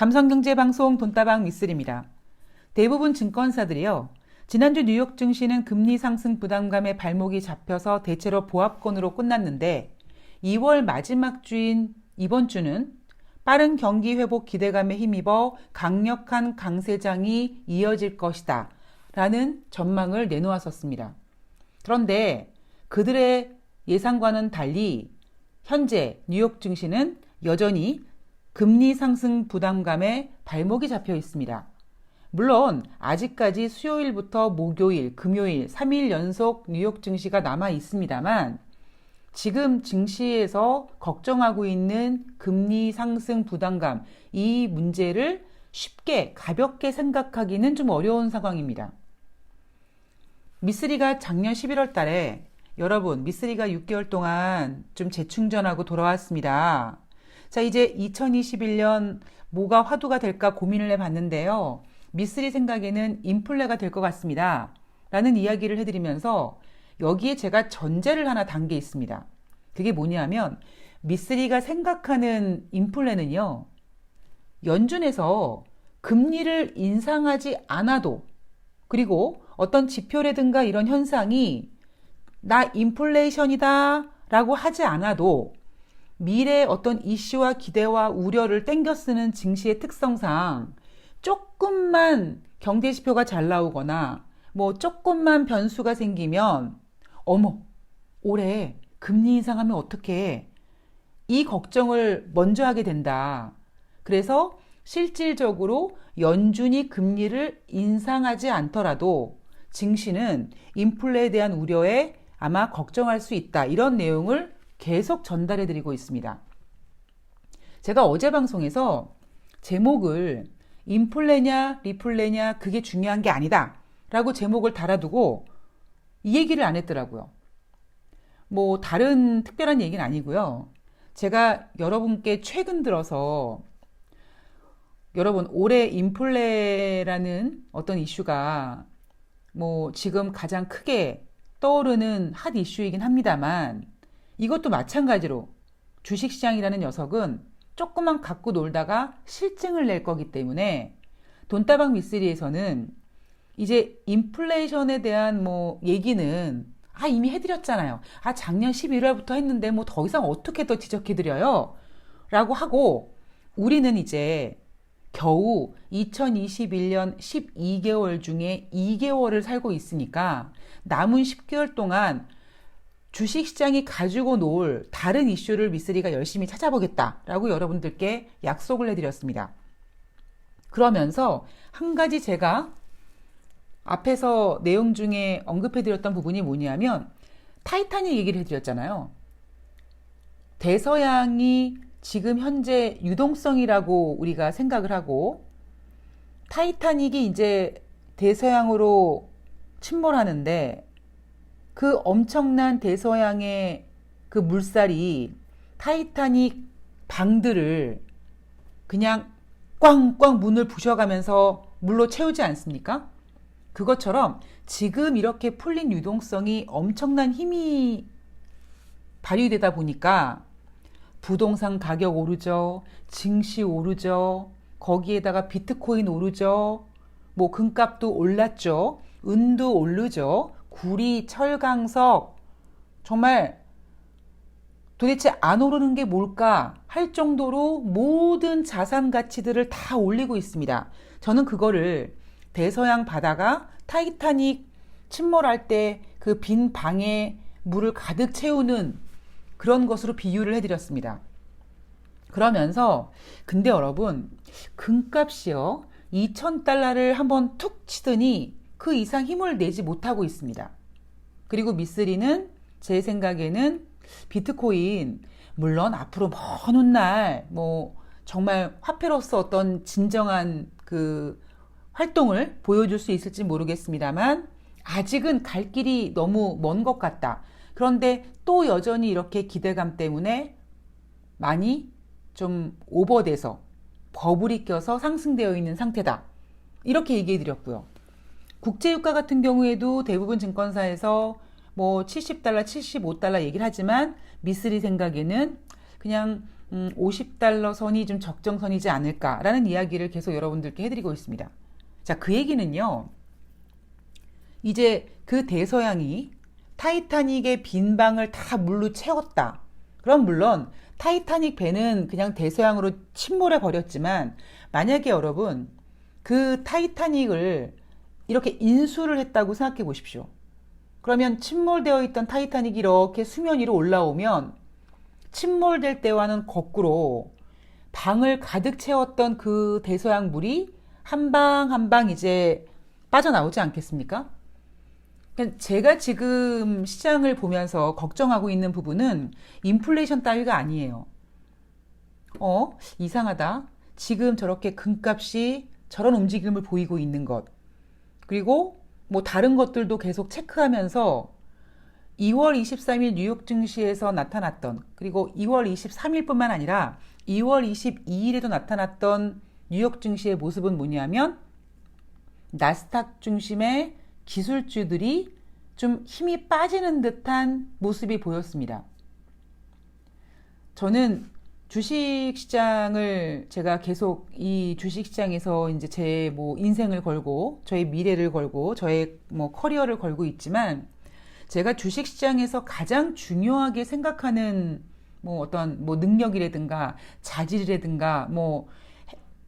감성경제방송 돈다방 미쓰리입니다. 대부분 증권사들이요. 지난주 뉴욕 증시는 금리 상승 부담감에 발목이 잡혀서 대체로 보합권으로 끝났는데 2월 마지막 주인 이번 주는 빠른 경기 회복 기대감에 힘입어 강력한 강세장이 이어질 것이다 라는 전망을 내놓았었습니다. 그런데 그들의 예상과는 달리 현재 뉴욕 증시는 여전히 금리 상승 부담감에 발목이 잡혀 있습니다. 물론 아직까지 수요일부터 목요일, 금요일 3일 연속 뉴욕 증시가 남아 있습니다만 지금 증시에서 걱정하고 있는 금리 상승 부담감, 이 문제를 쉽게 가볍게 생각하기는 좀 어려운 상황입니다. 미쓰리가 작년 11월 달에 여러분 미쓰리가 6개월 동안 좀 재충전하고 돌아왔습니다. 자, 이제 2021년 뭐가 화두가 될까 고민을 해봤는데요. 미쓰리 생각에는 인플레가 될 것 같습니다. 라는 이야기를 해드리면서 여기에 제가 전제를 하나 단 게 있습니다. 그게 뭐냐면 미쓰리가 생각하는 인플레는요. 연준에서 금리를 인상하지 않아도 그리고 어떤 지표라든가 이런 현상이 나 인플레이션이다 라고 하지 않아도 미래의 어떤 이슈와 기대와 우려를 땡겨 쓰는 증시의 특성상 조금만 경제지표가 잘 나오거나 뭐 조금만 변수가 생기면 어머 올해 금리 인상하면 어떡해 이 걱정을 먼저 하게 된다. 그래서 실질적으로 연준이 금리를 인상하지 않더라도 증시는 인플레에 대한 우려에 아마 걱정할 수 있다. 이런 내용을 계속 전달해 드리고 있습니다. 제가 어제 방송에서 제목을 인플레냐 리플레냐 그게 중요한 게 아니다 라고 제목을 달아두고 이 얘기를 안 했더라고요. 뭐 다른 특별한 얘기는 아니고요. 제가 여러분께 최근 들어서 여러분 올해 인플레라는 어떤 이슈가 뭐 지금 가장 크게 떠오르는 핫 이슈이긴 합니다만 이것도 마찬가지로 주식시장이라는 녀석은 조금만 갖고 놀다가 실증을 낼 거기 때문에 돈다방 미쓰리에서는 이제 인플레이션에 대한 뭐 얘기는 이미 해드렸잖아요. 작년 11월부터 했는데 뭐 더 이상 어떻게 더 지적해드려요? 라고 하고 우리는 이제 겨우 2021년 12개월 중에 2개월을 살고 있으니까 남은 10개월 동안 주식시장이 가지고 놀 다른 이슈를 미쓰리가 열심히 찾아보겠다라고 여러분들께 약속을 해드렸습니다. 그러면서 한 가지 제가 앞에서 내용 중에 언급해드렸던 부분이 뭐냐면 타이타닉 얘기를 해드렸잖아요. 대서양이 지금 현재 유동성이라고 우리가 생각을 하고 타이타닉이 이제 대서양으로 침몰하는데 그 엄청난 대서양의 그 물살이 타이타닉 방들을 그냥 꽝꽝 문을 부셔가면서 물로 채우지 않습니까? 그것처럼 지금 이렇게 풀린 유동성이 엄청난 힘이 발휘되다 보니까 부동산 가격 오르죠. 증시 오르죠. 거기에다가 비트코인 오르죠. 뭐 금값도 올랐죠. 은도 오르죠. 구리, 철강석 정말 도대체 안 오르는 게 뭘까 할 정도로 모든 자산 가치들을 다 올리고 있습니다. 저는 그거를 대서양 바다가 타이타닉 침몰할 때 그 빈 방에 물을 가득 채우는 그런 것으로 비유를 해드렸습니다. 그러면서 근데 여러분 금값이요 2,000달러를 한번 툭 치더니 그 이상 힘을 내지 못하고 있습니다. 그리고 미쓰리는 제 생각에는 비트코인 물론 앞으로 먼 훗날 뭐 정말 화폐로서 어떤 진정한 그 활동을 보여줄 수 있을지 모르겠습니다만 아직은 갈 길이 너무 먼 것 같다. 그런데 또 여전히 이렇게 기대감 때문에 많이 좀 오버돼서 버블이 껴서 상승되어 있는 상태다. 이렇게 얘기해 드렸고요. 국제유가 같은 경우에도 대부분 증권사에서 뭐 70달러, 75달러 얘기를 하지만 미쓰리 생각에는 그냥 $50 선이 좀 적정선이지 않을까라는 이야기를 계속 여러분들께 해드리고 있습니다. 자, 그 얘기는요. 이제 그 대서양이 타이타닉의 빈 방을 다 물로 채웠다. 그럼 물론 타이타닉 배는 그냥 대서양으로 침몰해 버렸지만 만약에 여러분 그 타이타닉을 이렇게 인수를 했다고 생각해 보십시오. 그러면 침몰되어 있던 타이타닉이 이렇게 수면 위로 올라오면 침몰될 때와는 거꾸로 방을 가득 채웠던 그 대서양 물이 한 방 한 방 이제 빠져나오지 않겠습니까? 제가 지금 시장을 보면서 걱정하고 있는 부분은 인플레이션 따위가 아니에요. 이상하다. 지금 저렇게 금값이 저런 움직임을 보이고 있는 것. 그리고 뭐 다른 것들도 계속 체크하면서 2월 23일 뉴욕 증시에서 나타났던, 그리고 2월 23일뿐만 아니라 2월 22일에도 나타났던 뉴욕 증시의 모습은 뭐냐면 나스닥 중심의 기술주들이 좀 힘이 빠지는 듯한 모습이 보였습니다. 저는 주식시장을 제가 계속 이 주식시장에서 이제 제 뭐 인생을 걸고 저의 미래를 걸고 저의 뭐 커리어를 걸고 있지만 제가 주식시장에서 가장 중요하게 생각하는 뭐 어떤 뭐 능력이라든가 자질이라든가 뭐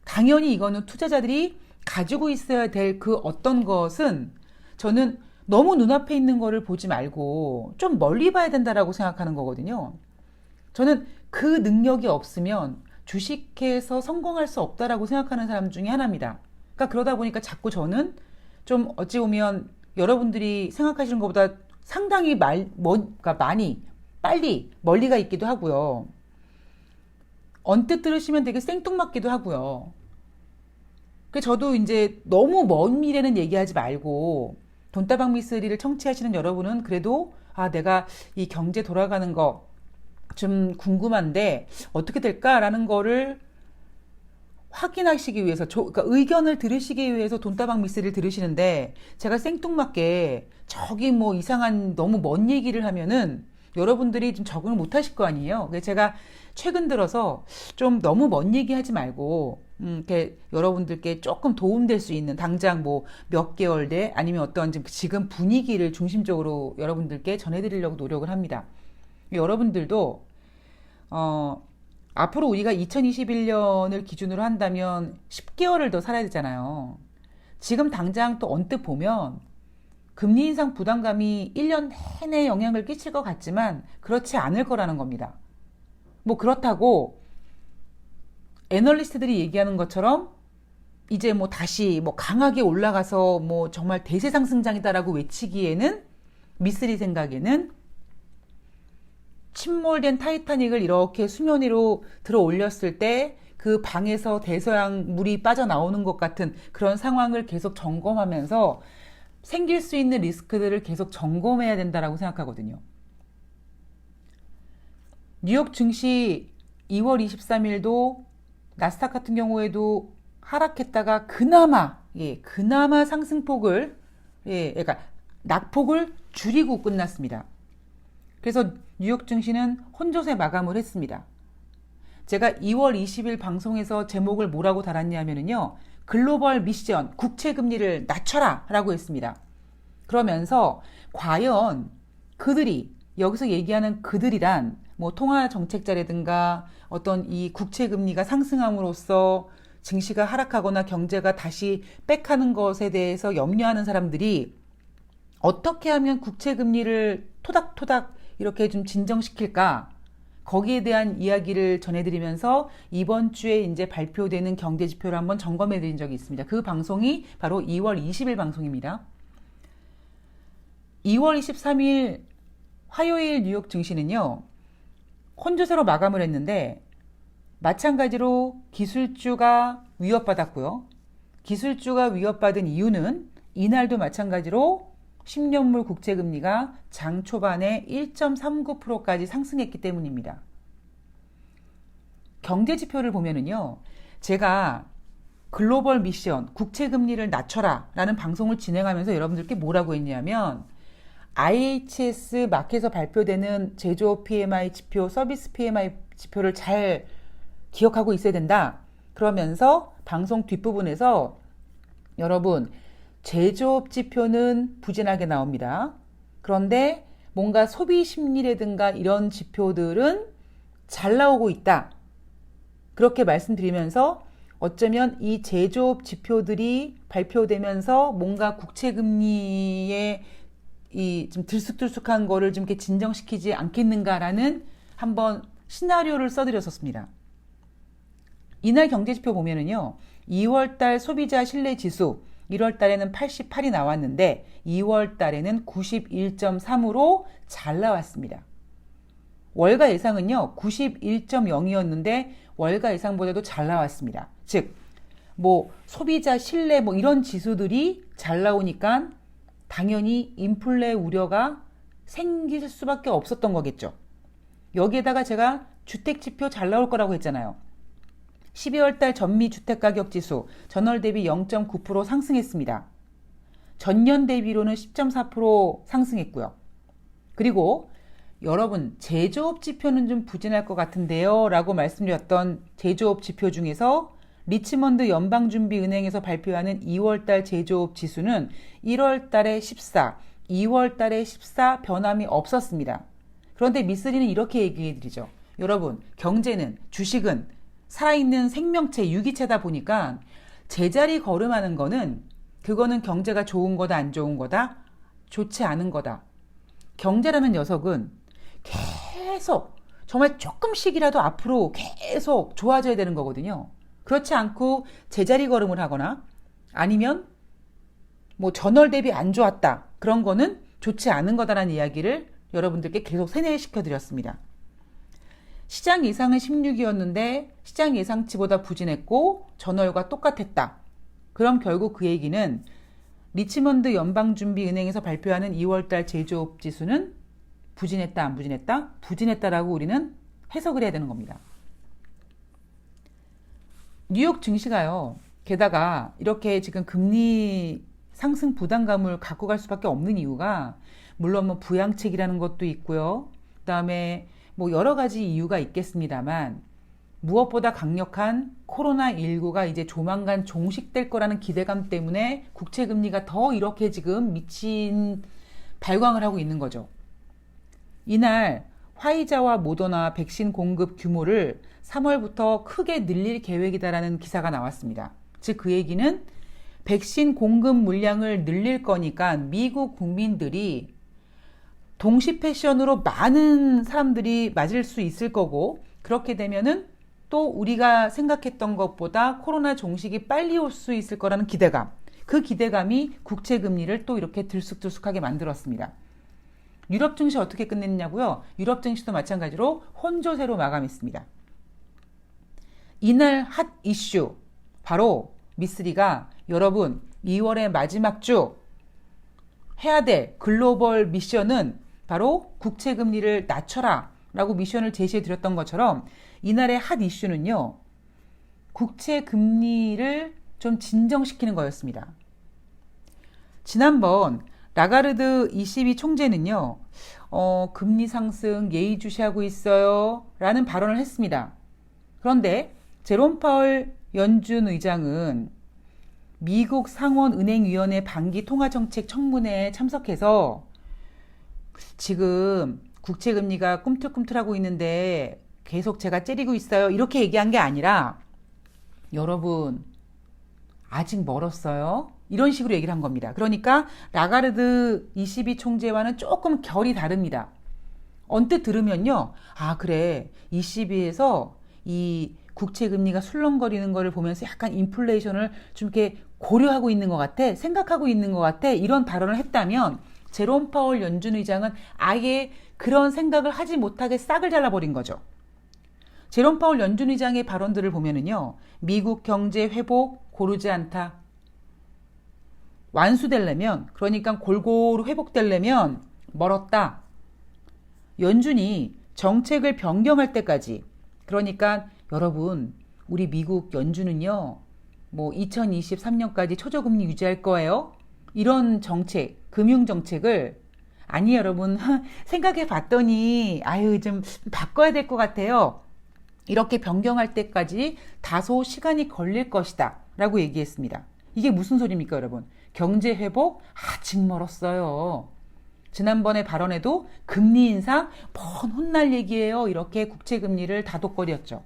당연히 이거는 투자자들이 가지고 있어야 될 그 어떤 것은 저는 너무 눈앞에 있는 거를 보지 말고 좀 멀리 봐야 된다라고 생각하는 거거든요. 저는 그 능력이 없으면 주식해서 성공할 수 없다라고 생각하는 사람 중에 하나입니다. 그러니까 그러다 보니까 자꾸 저는 좀 어찌 보면 여러분들이 생각하시는 것보다 상당히 그러니까 많이 빨리 멀리가 있기도 하고요. 언뜻 들으시면 되게 생뚱맞기도 하고요. 저도 이제 너무 먼 미래는 얘기하지 말고 돈다방 미스리를 청취하시는 여러분은 그래도 내가 이 경제 돌아가는 거 좀 궁금한데 어떻게 될까라는 거를 확인하시기 위해서 그러니까 의견을 들으시기 위해서 돈다방 미스를 들으시는데 제가 생뚱맞게 저기 뭐 이상한 너무 먼 얘기를 하면은 여러분들이 좀 적응을 못 하실 거 아니에요. 그래서 제가 최근 들어서 좀 너무 먼 얘기 하지 말고 이렇게 여러분들께 조금 도움될 수 있는 당장 뭐 몇 개월 내 아니면 어떤 지금 분위기를 중심적으로 여러분들께 전해드리려고 노력을 합니다. 여러분들도 앞으로 우리가 2021년을 기준으로 한다면 10개월을 더 살아야 되잖아요. 지금 당장 또 언뜻 보면 금리 인상 부담감이 1년 내내 영향을 끼칠 것 같지만 그렇지 않을 거라는 겁니다. 뭐 그렇다고 애널리스트들이 얘기하는 것처럼 이제 뭐 다시 뭐 강하게 올라가서 뭐 정말 대세 상승장이다라고 외치기에는 미쓰리 생각에는 침몰된 타이타닉을 이렇게 수면 위로 들어 올렸을 때 그 방에서 대서양 물이 빠져나오는 것 같은 그런 상황을 계속 점검하면서 생길 수 있는 리스크들을 계속 점검해야 된다라고 생각하거든요. 뉴욕 증시 2월 23일도 나스닥 같은 경우에도 하락했다가 그나마 상승폭을 그러니까 낙폭을 줄이고 끝났습니다. 그래서 뉴욕 증시는 혼조세 마감을 했습니다. 제가 2월 20일 방송에서 제목을 뭐라고 달았냐면요. 글로벌 미션 국채금리를 낮춰라 라고 했습니다. 그러면서 과연 그들이 여기서 얘기하는 그들이란 뭐 통화정책자라든가 어떤 이 국채금리가 상승함으로써 증시가 하락하거나 경제가 다시 백하는 것에 대해서 염려하는 사람들이 어떻게 하면 국채금리를 토닥토닥 이렇게 좀 진정시킬까? 거기에 대한 이야기를 전해드리면서 이번 주에 이제 발표되는 경제 지표를 한번 점검해 드린 적이 있습니다. 그 방송이 바로 2월 20일 방송입니다. 2월 23일 화요일 뉴욕 증시는요. 혼조세로 마감을 했는데 마찬가지로 기술주가 위협받았고요. 기술주가 위협받은 이유는 이날도 마찬가지로 10년물 국채금리가 장 초반에 1.39%까지 상승했기 때문입니다. 경제지표를 보면은요, 제가 글로벌 미션 국채금리를 낮춰라 라는 방송을 진행하면서 여러분들께 뭐라고 했냐면 IHS 마켓에서 발표되는 제조업 PMI 지표, 서비스 PMI 지표를 잘 기억하고 있어야 된다. 그러면서 방송 뒷부분에서 여러분, 제조업 지표는 부진하게 나옵니다. 그런데 뭔가 소비 심리라든가 이런 지표들은 잘 나오고 있다. 그렇게 말씀드리면서 어쩌면 이 제조업 지표들이 발표되면서 뭔가 국채금리의 이 좀 들쑥들쑥한 거를 좀 이렇게 진정시키지 않겠는가라는 한번 시나리오를 써드렸었습니다. 이날 경제지표 보면은요, 2월달 소비자 신뢰지수 1월 달에는 88이 나왔는데 2월 달에는 91.3으로 잘 나왔습니다. 월가 예상은요, 91.0이었는데 월가 예상보다도 잘 나왔습니다. 즉, 뭐 소비자 신뢰 뭐 이런 지수들이 잘 나오니까 당연히 인플레 우려가 생길 수밖에 없었던 거겠죠. 여기에다가 제가 주택 지표 잘 나올 거라고 했잖아요. 12월 달 전미 주택 가격 지수 전월 대비 0.9% 상승했습니다. 전년 대비로는 10.4% 상승했고요. 그리고 여러분, 제조업 지표는 좀 부진할 것 같은데요 라고 말씀드렸던 제조업 지표 중에서 리치먼드 연방준비은행에서 발표하는 2월달 제조업 지수는 1월달에 14, 2월달에 14 변함이 없었습니다. 그런데 미쓰리는 이렇게 얘기해 드리죠. 여러분, 경제는, 주식은 살아있는 생명체, 유기체다 보니까 제자리 걸음하는 거는 그거는 경제가 좋은 거다, 안 좋은 거다, 좋지 않은 거다. 경제라는 녀석은 계속 정말 조금씩이라도 앞으로 계속 좋아져야 되는 거거든요. 그렇지 않고 제자리 걸음을 하거나 아니면 뭐 전월 대비 안 좋았다. 그런 거는 좋지 않은 거다라는 이야기를 여러분들께 계속 세뇌시켜 드렸습니다. 시장 예상은 16이었는데 시장 예상치보다 부진했고 전월과 똑같았다. 그럼 결국 그 얘기는 리치먼드 연방준비은행에서 발표하는 2월달 제조업 지수는 부진했다, 안 부진했다? 부진했다라고 우리는 해석을 해야 되는 겁니다. 뉴욕 증시가요. 게다가 이렇게 지금 금리 상승 부담감을 갖고 갈 수밖에 없는 이유가 물론 뭐 부양책이라는 것도 있고요. 그다음에 뭐 여러 가지 이유가 있겠습니다만 무엇보다 강력한 코로나19가 이제 조만간 종식될 거라는 기대감 때문에 국채금리가 더 이렇게 지금 미친 발광을 하고 있는 거죠. 이날 화이자와 모더나 백신 공급 규모를 3월부터 크게 늘릴 계획이다라는 기사가 나왔습니다. 즉 그 얘기는 백신 공급 물량을 늘릴 거니까 미국 국민들이 동시 패션으로 많은 사람들이 맞을 수 있을 거고 그렇게 되면은 또 우리가 생각했던 것보다 코로나 종식이 빨리 올 수 있을 거라는 기대감. 그 기대감이 국채 금리를 또 이렇게 들쑥들쑥하게 만들었습니다. 유럽 증시 어떻게 끝냈냐고요? 유럽 증시도 마찬가지로 혼조세로 마감했습니다. 이날 핫 이슈 바로 미쓰리가 여러분 2월의 마지막 주 해야 될 글로벌 미션은 바로 국채 금리를 낮춰라 라고 미션을 제시해 드렸던 것처럼 이날의 핫 이슈는요. 국채 금리를 좀 진정시키는 거였습니다. 지난번 라가르드 ECB 총재는요. 금리 상승 예의주시하고 있어요 라는 발언을 했습니다. 그런데 제롬 파월 연준 의장은 미국 상원은행위원회 반기 통화정책 청문회에 참석해서 지금 국채금리가 꿈틀꿈틀하고 있는데 계속 제가 째리고 있어요. 이렇게 얘기한 게 아니라 여러분 아직 멀었어요. 이런 식으로 얘기를 한 겁니다. 그러니까 라가르드 ECB 총재와는 조금 결이 다릅니다. 언뜻 들으면요. 아 그래 ECB에서 이 국채금리가 술렁거리는 거를 보면서 약간 인플레이션을 좀 이렇게 고려하고 있는 것 같아. 생각하고 있는 것 같아. 이런 발언을 했다면 제롬 파월 연준 의장은 아예 그런 생각을 하지 못하게 싹을 잘라버린 거죠. 제롬 파월 연준 의장의 발언들을 보면은요. 미국 경제 회복 고르지 않다. 완수되려면 그러니까 골고루 회복되려면 멀었다. 연준이 정책을 변경할 때까지 그러니까 여러분 우리 미국 연준은요. 뭐 2023년까지 초저금리 유지할 거예요. 이런 정책, 금융정책을 아니 여러분 생각해 봤더니 아유 좀 바꿔야 될 것 같아요. 이렇게 변경할 때까지 다소 시간이 걸릴 것이다 라고 얘기했습니다. 이게 무슨 소리입니까, 여러분? 경제 회복 아직 멀었어요. 지난번에 발언에도 금리 인상 뻔 혼날 얘기예요. 이렇게 국채금리를 다독거렸죠.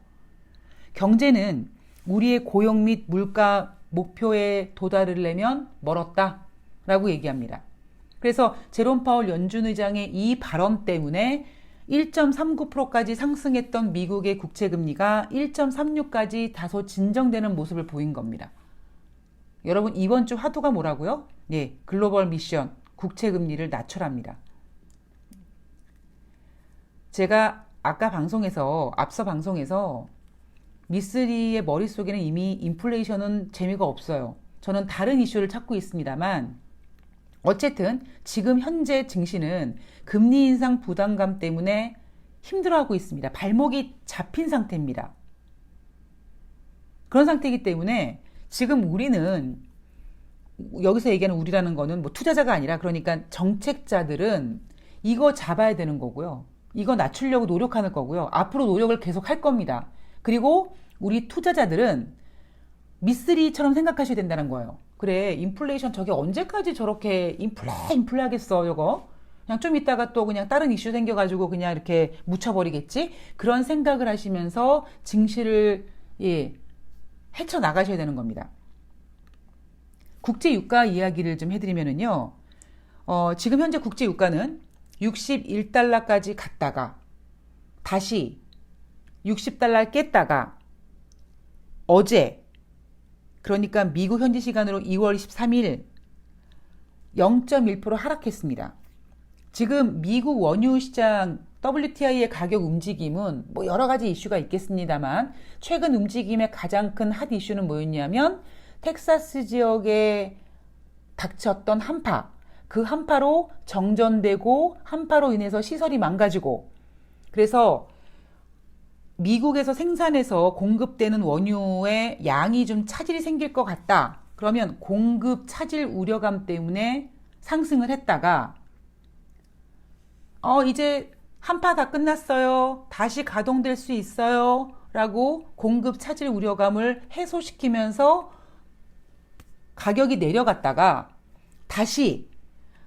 경제는 우리의 고용 및 물가 목표에 도달하려면 멀었다 라고 얘기합니다. 그래서 제롬 파월 연준 의장의 이 발언 때문에 1.39%까지 상승했던 미국의 국채금리가 1.36까지 다소 진정되는 모습을 보인 겁니다. 여러분, 이번 주 화두가 뭐라고요? 예, 글로벌 미션, 국채금리를 낮춰랍니다. 제가 앞서 방송에서 미쓰리의 머릿속에는 이미 인플레이션은 재미가 없어요. 저는 다른 이슈를 찾고 있습니다만 어쨌든 지금 현재 증시는 금리 인상 부담감 때문에 힘들어하고 있습니다. 발목이 잡힌 상태입니다. 그런 상태이기 때문에 지금 우리는, 여기서 얘기하는 우리라는 거는 뭐 투자자가 아니라, 그러니까 정책자들은 이거 잡아야 되는 거고요. 이거 낮추려고 노력하는 거고요. 앞으로 노력을 계속 할 겁니다. 그리고 우리 투자자들은 미쓰리처럼 생각하셔야 된다는 거예요. 그래, 인플레이션 저게 언제까지 저렇게 인플레 하겠어, 저거. 그냥 좀 있다가 또 그냥 다른 이슈 생겨가지고 그냥 이렇게 묻혀버리겠지? 그런 생각을 하시면서 증시를, 헤쳐나가셔야 되는 겁니다. 국제 유가 이야기를 좀 해드리면은요, 지금 현재 국제 유가는 61달러까지 갔다가 다시 60달러 깼다가 어제, 그러니까 미국 현지 시간으로 2월 23일 0.1% 하락했습니다. 지금 미국 원유 시장 WTI의 가격 움직임은 뭐 여러 가지 이슈가 있겠습니다만 최근 움직임의 가장 큰 핫 이슈는 뭐였냐면 텍사스 지역에 닥쳤던 한파, 그 한파로 정전되고 한파로 인해서 시설이 망가지고, 그래서 미국에서 생산해서 공급되는 원유의 양이 좀 차질이 생길 것 같다. 그러면 공급 차질 우려감 때문에 상승을 했다가 이제 한파 다 끝났어요. 다시 가동될 수 있어요. 라고 공급 차질 우려감을 해소시키면서 가격이 내려갔다가 다시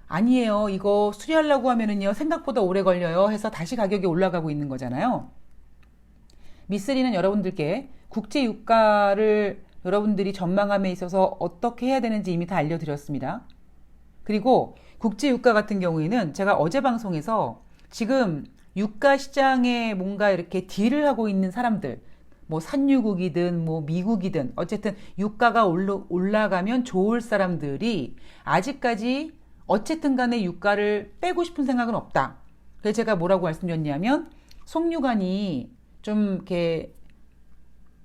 아니에요. 이거 수리하려고 하면은요, 생각보다 오래 걸려요. 해서 다시 가격이 올라가고 있는 거잖아요. 미쓰리는 여러분들께 국제 유가를 여러분들이 전망함에 있어서 어떻게 해야 되는지 이미 다 알려드렸습니다. 그리고 국제 유가 같은 경우에는 제가 어제 방송에서 지금 유가 시장에 뭔가 이렇게 딜을 하고 있는 사람들, 뭐 산유국이든 뭐 미국이든 어쨌든 유가가 올라가면 좋을 사람들이 아직까지 어쨌든 간에 유가를 빼고 싶은 생각은 없다. 그래서 제가 뭐라고 말씀드렸냐면 송유관이 좀 이렇게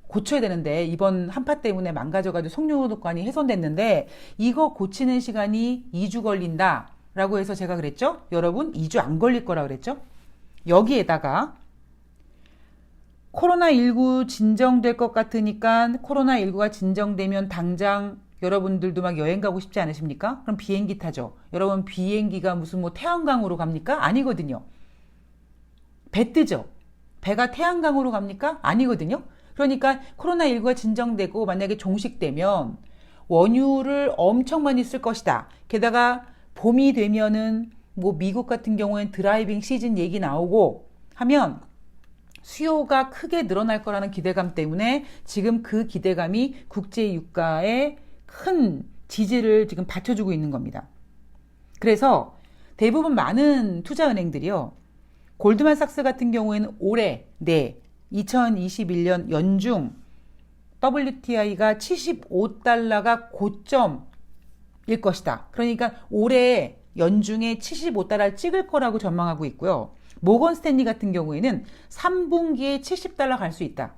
고쳐야 되는데, 이번 한파 때문에 망가져가지고 송유관이 훼손됐는데 이거 고치는 시간이 2주 걸린다 라고 해서 제가 그랬죠. 여러분, 2주 안 걸릴 거라 그랬죠. 여기에다가 코로나19 진정될 것 같으니까 코로나19가 진정되면 당장 여러분들도 막 여행 가고 싶지 않으십니까? 그럼 비행기 타죠. 여러분, 비행기가 무슨 뭐 태양광으로 갑니까? 아니거든요. 배 뜨죠. 배가 태양광으로 갑니까? 아니거든요. 그러니까 코로나19가 진정되고 만약에 종식되면 원유를 엄청 많이 쓸 것이다. 게다가 봄이 되면은 뭐 미국 같은 경우엔 드라이빙 시즌 얘기 나오고 하면 수요가 크게 늘어날 거라는 기대감 때문에 지금 그 기대감이 국제 유가에 큰 지지를 지금 받쳐주고 있는 겁니다. 그래서 대부분 많은 투자은행들이요, 골드만삭스 같은 경우에는 올해 2021년 연중 WTI가 75달러가 고점일 것이다. 그러니까 올해 연중에 75달러를 찍을 거라고 전망하고 있고요. 모건 스탠리 같은 경우에는 3분기에 70달러 갈 수 있다.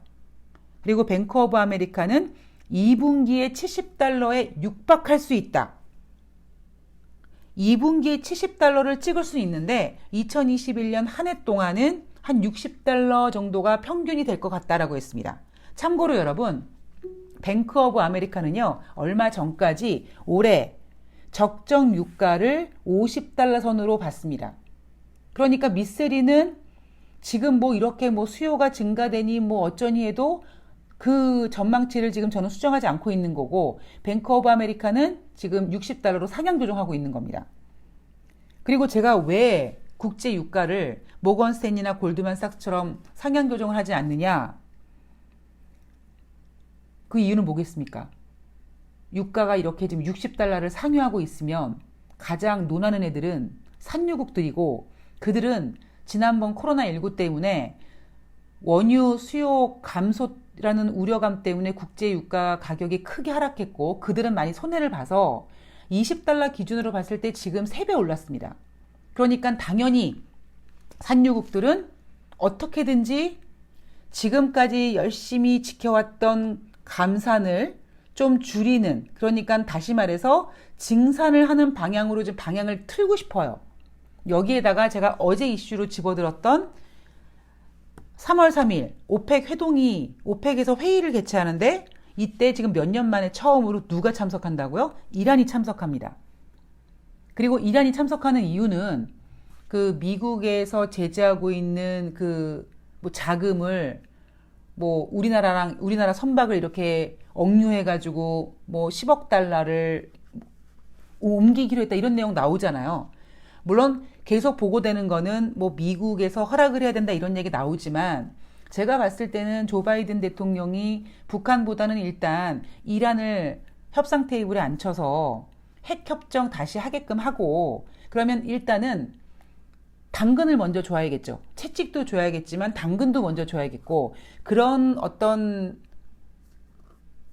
그리고 뱅크 오브 아메리카는 2분기에 70달러에 육박할 수 있다. 2분기에 70달러를 찍을 수 있는데 2021년 한 해 동안은 한 60달러 정도가 평균이 될 것 같다라고 했습니다. 참고로 여러분, 뱅크 오브 아메리카는요, 얼마 전까지 올해 적정 유가를 50달러 선으로 봤습니다. 그러니까 미쓰리는 지금 뭐 이렇게 뭐 수요가 증가되니 뭐 어쩌니 해도 그 전망치를 지금 저는 수정하지 않고 있는 거고, 뱅크 오브 아메리카는 지금 60달러로 상향 조정하고 있는 겁니다. 그리고 제가 왜 국제 유가를 모건 스탠리나 골드만삭스처럼 상향 조정을 하지 않느냐? 그 이유는 뭐겠습니까? 유가가 이렇게 지금 60달러를 상회하고 있으면 가장 논하는 애들은 산유국들이고, 그들은 지난번 코로나19 때문에 원유 수요 감소라는 우려감 때문에 국제 유가 가격이 크게 하락했고, 그들은 많이 손해를 봐서 20달러 기준으로 봤을 때 지금 3배 올랐습니다. 그러니까 당연히 산유국들은 어떻게든지 지금까지 열심히 지켜왔던 감산을 좀 줄이는, 그러니까 다시 말해서 증산을 하는 방향으로 좀 방향을 틀고 싶어요. 여기에다가 제가 어제 이슈로 집어들었던 3월 3일 오펙에서 회의를 개최하는데, 이때 지금 몇 년 만에 처음으로 누가 참석한다고요? 이란이 참석합니다. 그리고 이란이 참석하는 이유는 그 미국에서 제재하고 있는 그 뭐 자금을 뭐 우리나라 선박을 이렇게 억류해가지고 뭐 10억 달러를 옮기기로 했다, 이런 내용 나오잖아요. 물론 계속 보고되는 거는 뭐 미국에서 허락을 해야 된다 이런 얘기 나오지만, 제가 봤을 때는 조 바이든 대통령이 북한보다는 일단 이란을 협상 테이블에 앉혀서 핵협정 다시 하게끔 하고, 그러면 일단은 당근을 먼저 줘야겠죠. 채찍도 줘야겠지만 당근도 먼저 줘야겠고, 그런 어떤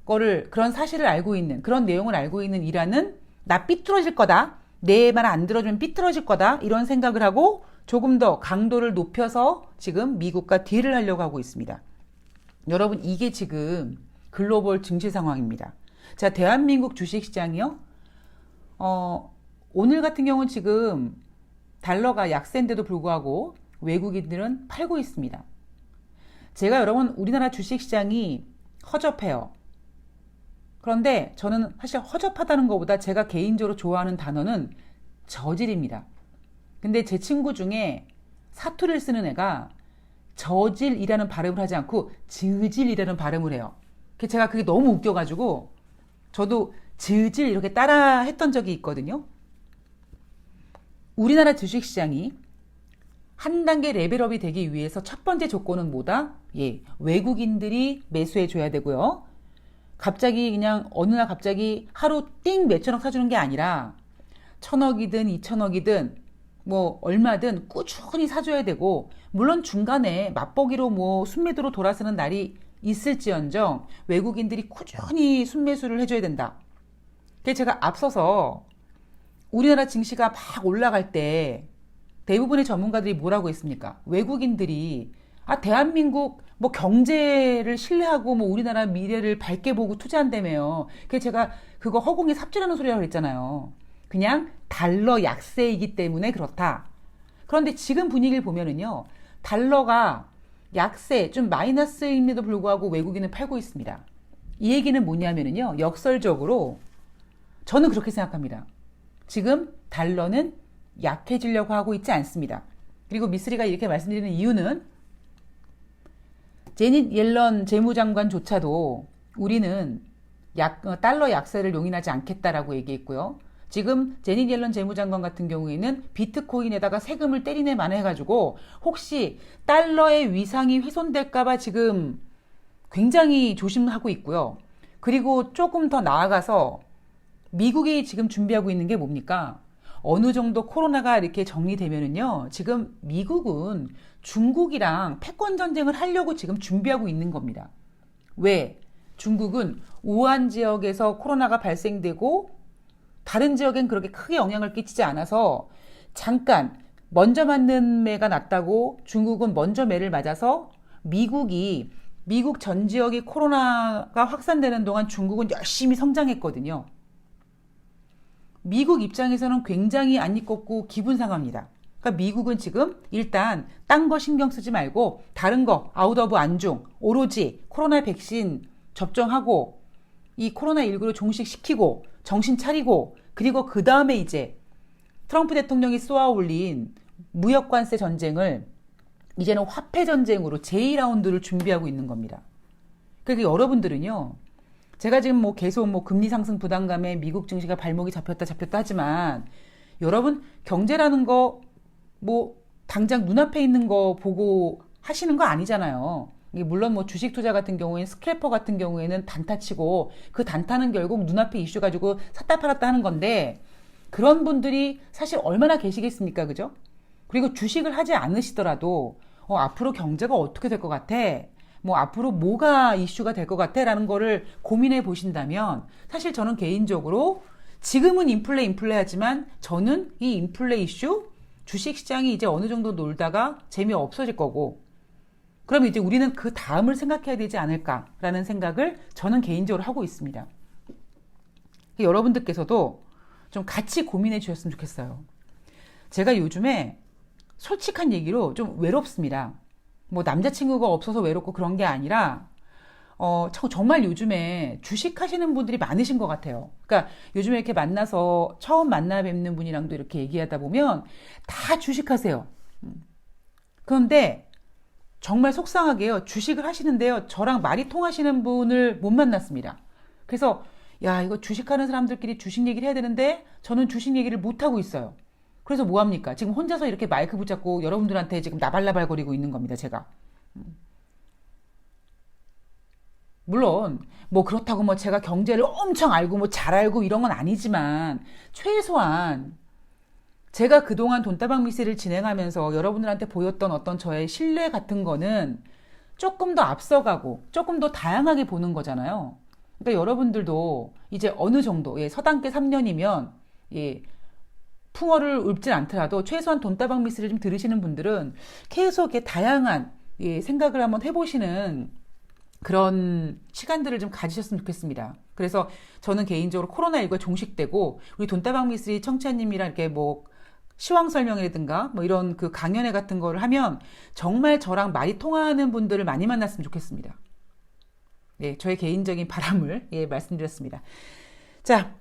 거를, 그런 사실을 알고 있는, 그런 내용을 알고 있는 이란은 나 삐뚤어질 거다, 내 말 안 들어주면 삐뚤어질 거다, 이런 생각을 하고 조금 더 강도를 높여서 지금 미국과 딜을 하려고 하고 있습니다. 여러분, 이게 지금 글로벌 증시 상황입니다. 자, 대한민국 주식시장이요. 오늘 같은 경우는 지금 달러가 약세인데도 불구하고 외국인들은 팔고 있습니다. 제가 여러분, 우리나라 주식시장이 허접해요. 그런데 저는 사실 허접하다는 것보다 제가 개인적으로 좋아하는 단어는 저질입니다. 근데 제 친구 중에 사투리를 쓰는 애가 저질이라는 발음을 하지 않고 즈질이라는 발음을 해요. 제가 그게 너무 웃겨가지고 저도 즈질 이렇게 따라 했던 적이 있거든요. 우리나라 주식시장이 한 단계 레벨업이 되기 위해서 첫 번째 조건은 뭐다? 외국인들이 매수해줘야 되고요. 갑자기 그냥 어느 날 갑자기 하루 띵 몇천억 사주는 게 아니라 1,000억이든 2,000억이든 뭐 얼마든 꾸준히 사줘야 되고, 물론 중간에 맛보기로 뭐 순매도로 돌아서는 날이 있을지언정 외국인들이 꾸준히 순매수를 해줘야 된다. 그래서 제가 앞서서 우리나라 증시가 막 올라갈 때 대부분의 전문가들이 뭐라고 했습니까? 외국인들이 대한민국 뭐 경제를 신뢰하고 뭐 우리나라 미래를 밝게 보고 투자한다며요. 그래서 제가 그거 허공에 삽질하는 소리라고 그랬잖아요. 그냥 달러 약세이기 때문에 그렇다. 그런데 지금 분위기를 보면은요, 달러가 약세, 좀 마이너스임에도 불구하고 외국인은 팔고 있습니다. 이 얘기는 뭐냐면은요, 역설적으로 저는 그렇게 생각합니다. 지금 달러는 약해지려고 하고 있지 않습니다. 그리고 미쓰리가 이렇게 말씀드리는 이유는 제닛 옐런 재무장관조차도 우리는 달러 약세를 용인하지 않겠다라고 얘기했고요. 지금 제닛 옐런 재무장관 같은 경우에는 비트코인에다가 세금을 때리네 마네 해가지고 혹시 달러의 위상이 훼손될까봐 지금 굉장히 조심하고 있고요. 그리고 조금 더 나아가서 미국이 지금 준비하고 있는 게 뭡니까? 어느 정도 코로나가 이렇게 정리되면은요, 지금 미국은 중국이랑 패권 전쟁을 하려고 지금 준비하고 있는 겁니다. 왜? 중국은 우한 지역에서 코로나가 발생되고 다른 지역엔 그렇게 크게 영향을 끼치지 않아서 잠깐 먼저 맞는 매가 낫다고 중국은 먼저 매를 맞아서 미국 전 지역이 코로나가 확산되는 동안 중국은 열심히 성장했거든요. 미국 입장에서는 굉장히 안 이뻤고 기분 상합니다. 그러니까 미국은 지금 일단 딴 거 신경 쓰지 말고 다른 거 아웃 오브 안중, 오로지 코로나 백신 접종하고 이 코로나19를 종식시키고 정신 차리고, 그리고 그 다음에 이제 트럼프 대통령이 쏘아 올린 무역 관세 전쟁을 이제는 화폐 전쟁으로 제2라운드를 준비하고 있는 겁니다. 그러니까 여러분들은요, 제가 지금 뭐 계속 뭐 금리 상승 부담감에 미국 증시가 발목이 잡혔다 하지만 여러분 경제라는 거 뭐 당장 눈앞에 있는 거 보고 하시는 거 아니잖아요. 이게 물론 뭐 주식 투자 같은 경우에는 스크래퍼 같은 경우에는 단타 치고 그 단타는 결국 눈앞에 이슈 가지고 샀다 팔았다 하는 건데 그런 분들이 사실 얼마나 계시겠습니까? 그죠? 그리고 주식을 하지 않으시더라도 앞으로 경제가 어떻게 될 것 같아? 뭐 앞으로 뭐가 이슈가 될 것 같아? 라는 거를 고민해 보신다면 사실 저는 개인적으로 지금은 인플레 하지만 저는 이 인플레 이슈 주식시장이 이제 어느 정도 놀다가 재미없어질 거고 그럼 이제 우리는 그 다음을 생각해야 되지 않을까라는 생각을 저는 개인적으로 하고 있습니다. 여러분들께서도 좀 같이 고민해 주셨으면 좋겠어요. 제가 요즘에 솔직한 얘기로 좀 외롭습니다. 뭐 남자친구가 없어서 외롭고 그런 게 아니라 정말 요즘에 주식 하시는 분들이 많으신 것 같아요. 그러니까 요즘에 이렇게 만나서 처음 만나 뵙는 분이랑도 이렇게 얘기하다 보면 다 주식하세요. 그런데 정말 속상하게요. 주식을 하시는데요. 저랑 말이 통하시는 분을 못 만났습니다. 그래서 야, 이거 주식하는 사람들끼리 주식 얘기를 해야 되는데 저는 주식 얘기를 못 하고 있어요. 그래서 뭐 합니까? 지금 혼자서 이렇게 마이크 붙잡고 여러분들한테 지금 나발나발거리고 있는 겁니다, 제가. 물론 뭐 그렇다고 뭐 제가 경제를 엄청 알고 뭐 잘 알고 이런 건 아니지만 최소한 제가 그동안 돈다방 미세를 진행하면서 여러분들한테 보였던 어떤 저의 신뢰 같은 거는 조금 더 앞서가고 조금 더 다양하게 보는 거잖아요. 그러니까 여러분들도 이제 어느 정도 서당계 3년이면 풍어를 읊진 않더라도 최소한 돈다방 미세를 좀 들으시는 분들은 계속 이렇게 다양한 생각을 한번 해보시는 그런 시간들을 좀 가지셨으면 좋겠습니다. 그래서 저는 개인적으로 코로나19가 종식되고 우리 돈다방 미스리 청취자님이랑 이렇게 뭐 시황 설명이라든가 뭐 이런 그 강연회 같은 거를 하면 정말 저랑 말이 통하는 분들을 많이 만났으면 좋겠습니다. 네, 저의 개인적인 바람을 말씀드렸습니다. 자,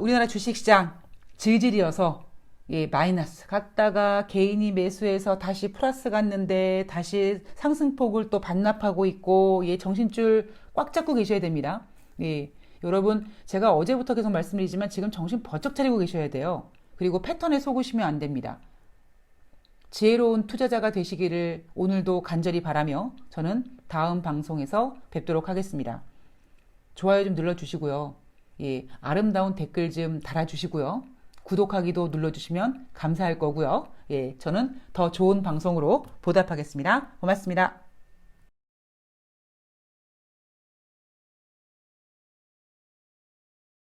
우리나라 주식시장 질질이어서 마이너스 갔다가 개인이 매수해서 다시 플러스 갔는데 다시 상승폭을 또 반납하고 있고 정신줄 꽉 잡고 계셔야 됩니다. 여러분 제가 어제부터 계속 말씀드리지만 지금 정신 번쩍 차리고 계셔야 돼요. 그리고 패턴에 속으시면 안 됩니다. 지혜로운 투자자가 되시기를 오늘도 간절히 바라며 저는 다음 방송에서 뵙도록 하겠습니다. 좋아요 좀 눌러주시고요. 아름다운 댓글 좀 달아주시고요. 구독하기도 눌러주시면 감사할 거고요. 저는 더 좋은 방송으로 보답하겠습니다. 고맙습니다.